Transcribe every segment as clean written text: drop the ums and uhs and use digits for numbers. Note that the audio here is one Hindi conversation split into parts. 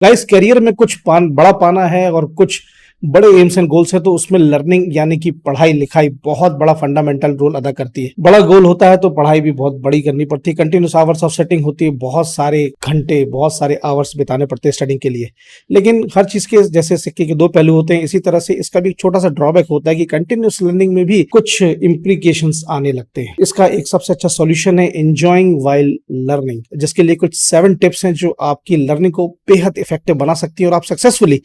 गाइस, करियर में कुछ बड़ा पाना है और कुछ बड़े एम्स एंड गोल्स है, तो उसमें लर्निंग यानी कि पढ़ाई लिखाई बहुत बड़ा फंडामेंटल रोल अदा करती है। बड़ा गोल होता है तो पढ़ाई भी बहुत बड़ी करनी पड़ती है। कंटिन्यूस आवर्स ऑफ सेटिंग होती है, बहुत सारे घंटे बहुत सारे आवर्स बिताने पड़ते हैं स्टडिंग के लिए। लेकिन हर चीज के जैसे सिक्के के दो पहलू होते हैं, इसी तरह से इसका भी एक छोटा सा ड्रॉबैक होता है कि कंटिन्यूस लर्निंग में भी कुछ इम्प्लीकेशंस आने लगते हैं। इसका एक सबसे अच्छा सॉल्यूशन है एंजॉइंग वाइल लर्निंग, जिसके लिए कुछ 7 टिप्स हैं जो आपकी लर्निंग को बेहद इफेक्टिव बना सकती है और आप सक्सेसफुली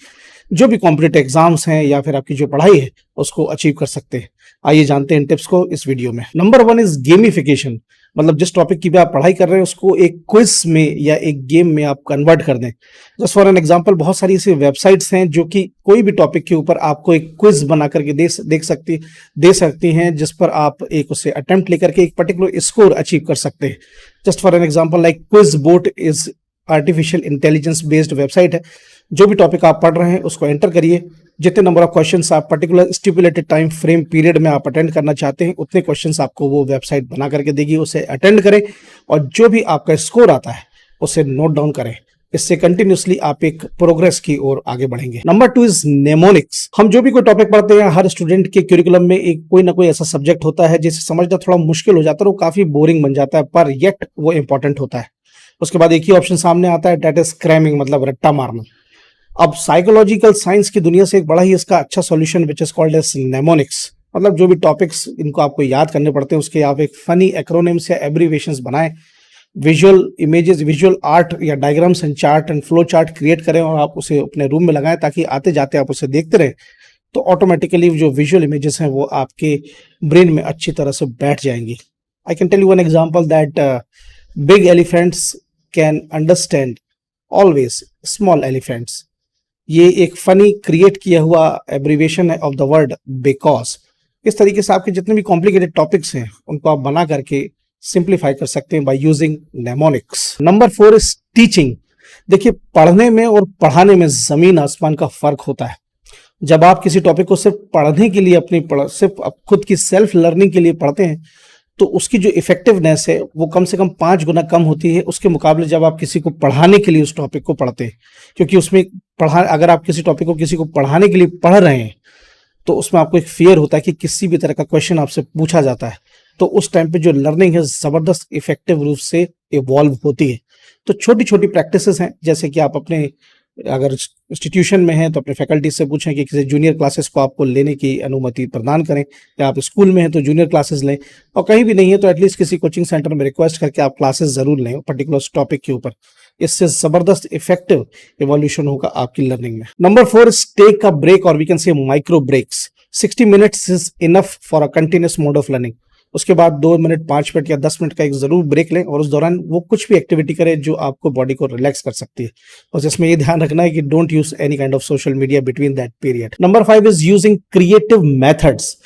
जो भी कॉम्पिटिटिव एग्जाम्स हैं या फिर आपकी जो पढ़ाई है उसको अचीव कर सकते हैं। आइए जानते हैं इन टिप्स को इस वीडियो में। नंबर 1 इज गेमिफिकेशन, मतलब जिस टॉपिक की भी आप पढ़ाई कर रहे हैं उसको एक क्विज में या एक गेम में आप कन्वर्ट कर दें। जस्ट फॉर एन एग्जांपल, बहुत सारी ऐसी वेबसाइट्स हैं जो कि कोई भी टॉपिक के ऊपर आपको एक क्विज बना करके दे सकती हैं, जिस पर आप एक उसे अटेम्प्ट लेकर के एक पर्टिकुलर स्कोर अचीव कर सकते हैं। Just for an example, like quiz boat is artificial intelligence based website है। जो भी टॉपिक आप पढ़ रहे हैं उसको एंटर करिए, जितने नंबर ऑफ क्वेश्चंस आप particular stipulated time frame period में आप अटेंड करना चाहते हैं उतने क्वेश्चंस आपको वो वेबसाइट बना करके देगी। उसे अटेंड करें और जो भी आपका स्कोर आता है उसे नोट डाउन करें। इससे कंटिन्यूसली आप एक प्रोग्रेस की ओर आगे बढ़ेंगे। Number 2 is mnemonics. हम जो भी कोई टॉपिक पढ़ते हैं, हर स्टूडेंट के करिकुलम में एक कोई ना कोई ऐसा सब्जेक्ट होता है जिसे समझना थोड़ा मुश्किल हो जाता है, वो काफी बोरिंग बन जाता है, पर येट वो इंपॉर्टेंट होता है। उसके बाद एक ही ऑप्शन सामने आता है, डेट इज क्रैमिंग, मतलब रट्टा मारना। अब साइकोलॉजिकल साइंस की दुनिया से एक बड़ा ही इसका अच्छा solution which is called as mnemonics, मतलब जो भी टॉपिक्स इनको आपको याद करने पड़ते हैं उसके आप एक फनी एक्रोनिम्स या एब्रीविएशंस बनाएं, विजुअल इमेजेस, विजुअल आर्ट या diagrams and chart and flow chart create करें और आप उसे अपने रूम में लगाएं ताकि आते जाते आप उसे देखते रहें, तो ऑटोमेटिकली जो विजुअल इमेजेस हैं वो आपके ब्रेन में अच्छी तरह से बैठ जाएंगी। I can tell you one example that big elephants can understand always small elephants. ये एक फनी क्रिएट किया हुआ एब्रीविएशन है ऑफ द वर्ड बिकॉज। इस तरीके से आपके जितने भी कॉम्प्लिकेटेड टॉपिक्स हैं उनको आप बना करके सिंप्लीफाई कर सकते हैं by using mnemonics. Number 4 is teaching. देखिए, पढ़ने में और पढ़ाने में जमीन आसमान का फर्क होता है। जब आप किसी टॉपिक को सिर्फ पढ़ने के लिए सिर्फ खुद की सेल्फ लर्निंग के लिए पढ़ते हैं तो उसकी जो इफेक्टिवनेस है वो कम से कम 5 गुना कम होती है उसके मुकाबले जब आप किसी को पढ़ाने के लिए उस टॉपिक को पढ़ते हैं। क्योंकि उसमें अगर आप किसी टॉपिक को किसी को पढ़ाने के लिए पढ़ रहे हैं तो उसमें आपको एक फियर होता है कि किसी भी तरह का क्वेश्चन आपसे पूछा जाता है, तो उस टाइम पे जो लर्निंग है जबरदस्त इफेक्टिव रूप से इवॉल्व होती है। तो छोटी छोटी प्रैक्टिसेस हैं, जैसे कि आप अपने अगर इंस्टीट्यूशन में हैं तो अपने फैकल्टी से पूछें कि किसी जूनियर क्लासेस को आपको लेने की अनुमति प्रदान करें, या आप स्कूल में हैं तो जूनियर क्लासेस लें, और कहीं भी नहीं है तो एटलीस्ट किसी कोचिंग सेंटर में रिक्वेस्ट करके आप क्लासेस जरूर लें पर्टिकुलर टॉपिक के ऊपर। इससे जबरदस्त इफेक्टिव इवोल्यूशन होगा आपकी लर्निंग में। Number 4 is take a break, और we can say micro breaks. 60 minutes is enough for a continuous mode of learning. उसके बाद 2 मिनट 5 मिनट या 10 मिनट का एक जरूर ब्रेक लें और उस दौरान वो कुछ भी एक्टिविटी करें जो आपको बॉडी को रिलैक्स कर सकती है। और जिसमें ये ध्यान रखना है कि don't use any kind of social media between that period. Number 5 is using creative methods.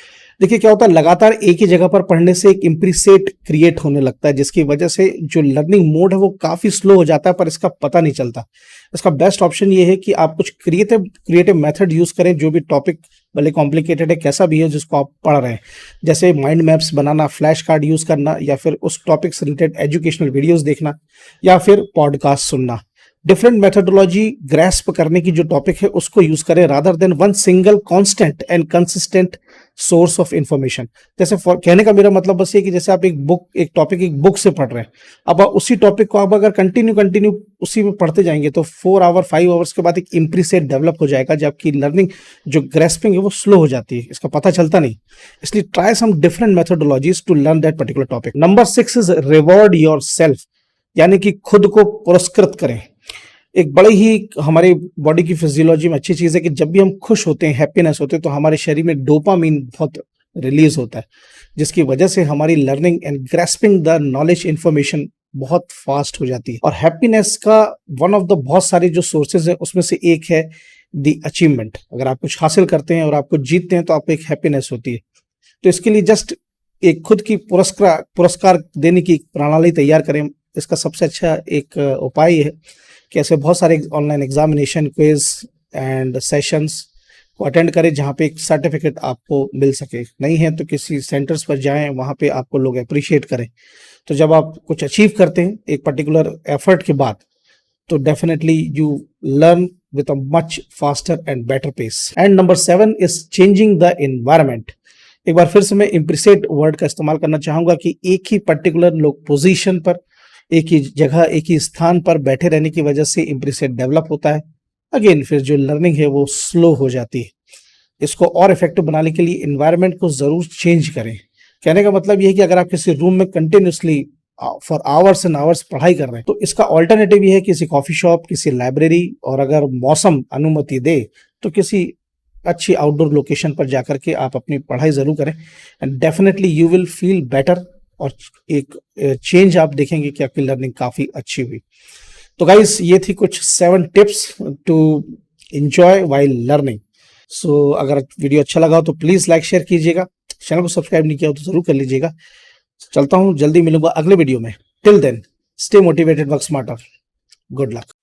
देखिए, क्या होता है, लगातार एक ही जगह पर पढ़ने से एक इम्प्रीसेट क्रिएट होने लगता है, जिसकी वजह से जो लर्निंग मोड है वो काफी स्लो हो जाता है, पर इसका पता नहीं चलता। इसका बेस्ट ऑप्शन ये है कि आप कुछ क्रिएटिव मेथड यूज करें, जो भी टॉपिक भले कॉम्प्लिकेटेड है कैसा भी है जिसको आप पढ़ रहे हैं, जैसे माइंड मैप्स बनाना, फ्लैश कार्ड यूज करना, या फिर उस टॉपिक से रिलेटेड एजुकेशनल वीडियोस देखना, या फिर पॉडकास्ट सुनना। डिफरेंट मेथोडोलॉजी ग्रैस्प करने की जो टॉपिक है उसको यूज करें rather than one single constant and consistent source of information. जैसे कहने का मेरा मतलब बस ये कि जैसे आप एक टॉपिक एक बुक से पढ़ रहे हैं, अब आप उसी टॉपिक को आप अगर कंटिन्यू उसी में पढ़ते जाएंगे तो 4 आवर 5 आवर्स के बाद एक इम्प्रीसेट डेवलप हो जाएगा, जबकि लर्निंग जो ग्रेस्पिंग है वो स्लो हो जाती है, इसका पता चलता नहीं। इसलिए try some different methodologies to learn that particular topic. Number 6 is reward yourself, यानी कि खुद को पुरस्कृत करें। एक बड़ी ही हमारी बॉडी की फिजियोलॉजी में अच्छी चीज है कि जब भी हम खुश होते हैं, हैप्पीनेस होते हैं, तो हमारे शरीर में डोपामीन बहुत रिलीज होता है, जिसकी वजह से हमारी learning and grasping the knowledge information बहुत फास्ट हो जाती है। और हैप्पीनेस का वन ऑफ द बहुत सारे जो सोर्सेज है उसमें से एक है द अचीवमेंट। अगर आप कुछ हासिल करते हैं और आपको जीतते हैं तो आपको एक हैप्पीनेस होती है। तो इसके लिए जस्ट एक खुद की पुरस्कार देने की प्रणाली तैयार करें। इसका सबसे अच्छा एक उपाय है कि ऐसे बहुत सारे online examination, quiz and sessions को अटेंड करें जहाँ पे एक सर्टिफिकेट आपको मिल सके। नहीं है तो किसी सेंटर्स पर जाएं, वहाँ पे आपको लोग अप्रिशिएट करें। तो जब आप कुछ अचीव करते हैं एक पर्टिकुलर एफर्ट के बाद, तो definitely you learn with a much faster and better pace. And number 7 is changing the environment. एक बार फिर से मैं इम्प्रिसेट वर्ड का इस्तेमाल करना चाहूंगा कि एक ही पर्टिकुलर लोग पोजीशन पर, एक ही जगह, एक ही स्थान पर बैठे रहने की वजह से इम्प्रिसेट डेवलप होता है। अगेन फिर जो लर्निंग है वो स्लो हो जाती है। इसको और इफेक्टिव बनाने के लिए एनवायरनमेंट को जरूर चेंज करें। कहने का मतलब ये है कि अगर आप किसी रूम में continuously for hours and hours पढ़ाई कर रहे हैं तो इसका ऑल्टरनेटिव ये है किसी कॉफी शॉप, किसी लाइब्रेरी, और अगर मौसम अनुमति दे तो किसी अच्छी आउटडोर लोकेशन पर जाकर के आप अपनी पढ़ाई जरूर करें। And definitely you will feel better, और एक चेंज आप देखेंगे कि आपकी लर्निंग काफी अच्छी हुई। तो गाइस, ये थी कुछ 7 tips to enjoy while learning. So अगर वीडियो अच्छा लगा हो तो प्लीज लाइक शेयर कीजिएगा। चैनल को सब्सक्राइब नहीं किया हो तो जरूर कर लीजिएगा। चलता हूं, जल्दी मिलूंगा अगले वीडियो में। Till then, stay motivated, work smarter. Good luck.